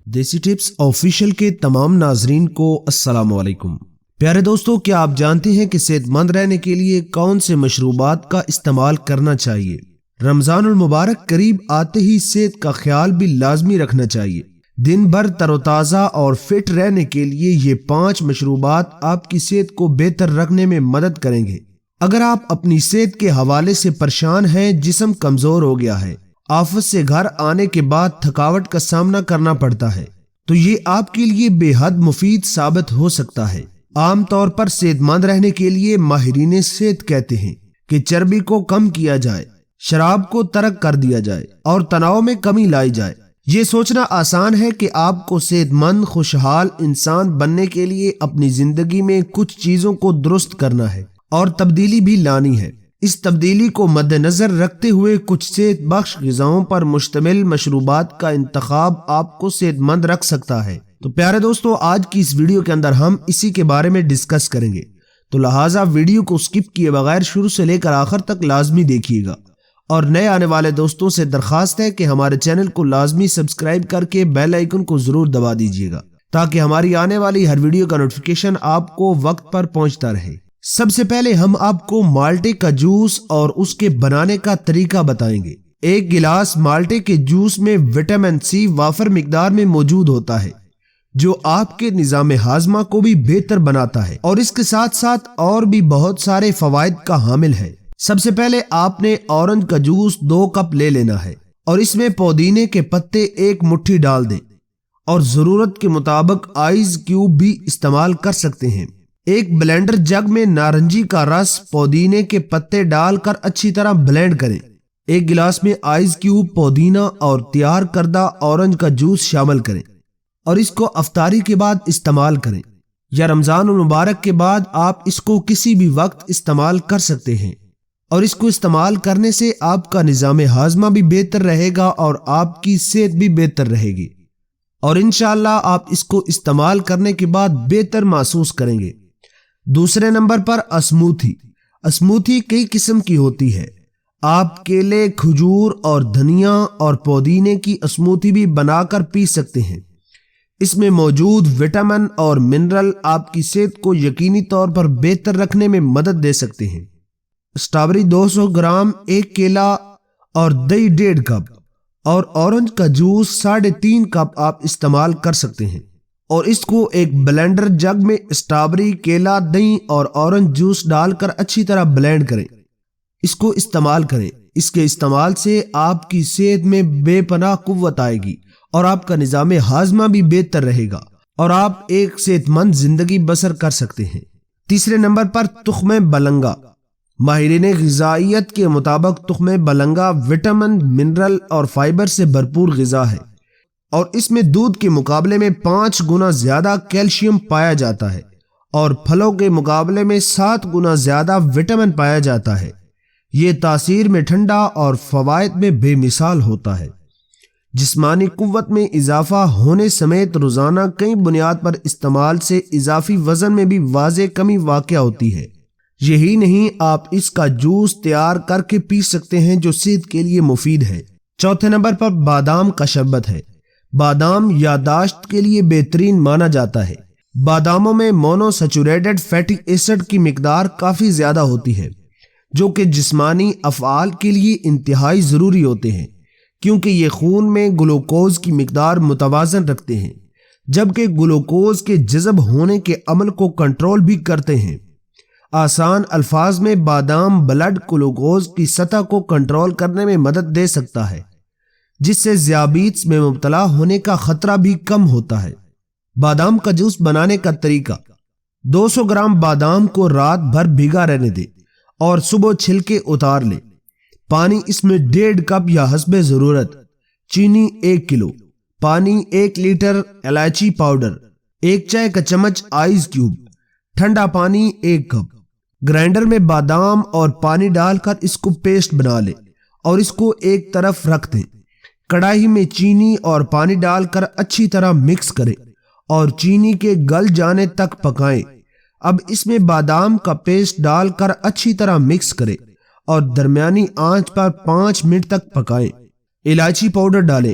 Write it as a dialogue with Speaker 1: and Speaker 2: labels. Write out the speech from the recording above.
Speaker 1: دیسی tips official کے تمام ناظرین کو السلام علیکم۔ پیارے دوستو، کیا آپ جانتے ہیں کہ صحت مند رہنے کے لیے کون سے مشروبات کا استعمال کرنا چاہیے؟ رمضان المبارک قریب آتے ہی صحت کا خیال بھی لازمی رکھنا چاہیے۔ دن بھر تر و تازہ اور فٹ رہنے کے لیے یہ 5 مشروبات آپ کی صحت کو بہتر رکھنے میں مدد کریں گے۔ اگر آپ اپنی صحت کے حوالے سے پریشان ہیں، جسم کمزور ہو گیا ہے، آفس سے گھر آنے کے بعد تھکاوٹ کا سامنا کرنا پڑتا ہے، تو یہ آپ کے لیے بے حد مفید ثابت ہو سکتا ہے۔ عام طور پر صحت مند رہنے کے لیے ماہرین صحت کہتے ہیں کہ چربی کو کم کیا جائے، شراب کو ترک کر دیا جائے اور تناؤ میں کمی لائی جائے۔ یہ سوچنا آسان ہے کہ آپ کو صحت مند خوشحال انسان بننے کے لیے اپنی زندگی میں کچھ چیزوں کو درست کرنا ہے اور تبدیلی بھی لانی ہے۔ اس تبدیلی کو مد نظر رکھتے ہوئے کچھ صحت بخش غذاؤں پر مشتمل مشروبات کا انتخاب آپ کو صحت مند رکھ سکتا ہے۔ تو پیارے دوستو، آج کی اس ویڈیو کے اندر ہم اسی کے بارے میں ڈسکس کریں گے، تو لہٰذا ویڈیو کو سکپ کیے بغیر شروع سے لے کر آخر تک لازمی دیکھیے گا، اور نئے آنے والے دوستوں سے درخواست ہے کہ ہمارے چینل کو لازمی سبسکرائب کر کے بیل آئیکن کو ضرور دبا دیجیے گا، تاکہ ہماری آنے والی ہر ویڈیو کا نوٹیفیکیشن آپ کو وقت پر پہنچتا رہے۔ سب سے پہلے ہم آپ کو مالٹے کا جوس اور اس کے بنانے کا طریقہ بتائیں گے۔ ایک گلاس مالٹے کے جوس میں وٹامن سی وافر مقدار میں موجود ہوتا ہے، جو آپ کے نظام ہاضمہ کو بھی بہتر بناتا ہے اور اس کے ساتھ ساتھ اور بھی بہت سارے فوائد کا حامل ہے۔ سب سے پہلے آپ نے اورنج کا جوس 2 کپ لے لینا ہے اور اس میں پودینے کے پتے 1 مٹھی ڈال دیں، اور ضرورت کے مطابق آئس کیوب بھی استعمال کر سکتے ہیں۔ ایک بلینڈر جگ میں نارنجی کا رس، پودینے کے پتے ڈال کر اچھی طرح بلینڈ کریں۔ 1 گلاس میں آئس کیوب، پودینہ اور تیار کردہ اورنج کا جوس شامل کریں اور اس کو افطاری کے بعد استعمال کریں، یا رمضان المبارک کے بعد آپ اس کو کسی بھی وقت استعمال کر سکتے ہیں، اور اس کو استعمال کرنے سے آپ کا نظام ہاضمہ بھی بہتر رہے گا اور آپ کی صحت بھی بہتر رہے گی، اور انشاءاللہ آپ اس کو استعمال کرنے کے بعد بہتر محسوس کریں گے۔ دوسرے نمبر پر اسموتھی کئی قسم کی ہوتی ہے۔ آپ کیلے، کھجور اور دھنیا اور پودینے کی اسموتھی بھی بنا کر پی سکتے ہیں۔ اس میں موجود وٹامن اور منرل آپ کی صحت کو یقینی طور پر بہتر رکھنے میں مدد دے سکتے ہیں۔ اسٹرابیری 200 گرام، 1 کیلا اور دہی 1.5 کپ اور اورنج کا جوس 3.5 کپ آپ استعمال کر سکتے ہیں، اور اس کو ایک بلینڈر جگ میں اسٹرابیری، کیلا، دہی اور اورنج جوس ڈال کر اچھی طرح بلینڈ کریں۔ اس کو استعمال کریں۔ اس کے استعمال سے آپ کی صحت میں بے پناہ قوت آئے گی اور آپ کا نظام ہاضمہ بھی بہتر رہے گا اور آپ ایک صحت مند زندگی بسر کر سکتے ہیں۔ تیسرے نمبر پر تخم بلنگا۔ ماہرین غذائیت کے مطابق تخم بلنگا وٹامن، منرل اور فائبر سے بھرپور غذا ہے، اور اس میں دودھ کے مقابلے میں 5 گنا زیادہ کیلشیم پایا جاتا ہے اور پھلوں کے مقابلے میں 7 گنا زیادہ وٹامن پایا جاتا ہے۔ یہ تاثیر میں ٹھنڈا اور فوائد میں بے مثال ہوتا ہے۔ جسمانی قوت میں اضافہ ہونے سمیت روزانہ کئی بنیاد پر استعمال سے اضافی وزن میں بھی واضح کمی واقع ہوتی ہے۔ یہی نہیں، آپ اس کا جوس تیار کر کے پی سکتے ہیں، جو صحت کے لیے مفید ہے۔ چوتھے نمبر پر بادام کا شربت ہے۔ بادام یادداشت کے لیے بہترین مانا جاتا ہے۔ باداموں میں مونو سیچوریٹڈ فیٹی ایسڈ کی مقدار کافی زیادہ ہوتی ہے، جو کہ جسمانی افعال کے لیے انتہائی ضروری ہوتے ہیں، کیونکہ یہ خون میں گلوکوز کی مقدار متوازن رکھتے ہیں، جبکہ گلوکوز کے جذب ہونے کے عمل کو کنٹرول بھی کرتے ہیں۔ آسان الفاظ میں، بادام بلڈ گلوکوز کی سطح کو کنٹرول کرنے میں مدد دے سکتا ہے، جس سے ذیابیطس میں مبتلا ہونے کا خطرہ بھی کم ہوتا ہے۔ بادام کا جوس بنانے کا طریقہ: 200 گرام بادام کو رات بھر بھیگا رہنے دیں اور صبح چھلکے اتار لیں۔ پانی اس میں 1.5 کپ یا حسب ضرورت، چینی 1 کلو، پانی 1 لیٹر، الائچی پاؤڈر 1 چائے کا چمچ، آئس کیوب، ٹھنڈا پانی 1 کپ۔ گرائنڈر میں بادام اور پانی ڈال کر اس کو پیسٹ بنا لیں اور اس کو ایک طرف رکھ دیں۔ کڑاہی میں چینی اور پانی ڈال کر اچھی طرح مکس کریں اور چینی کے گل جانے تک پکائیں۔ اب اس میں بادام کا پیسٹ ڈال کر اچھی طرح مکس کریں اور درمیانی آنچ پر 5 منٹ تک پکائیں۔ الائچی پاؤڈر ڈالیں،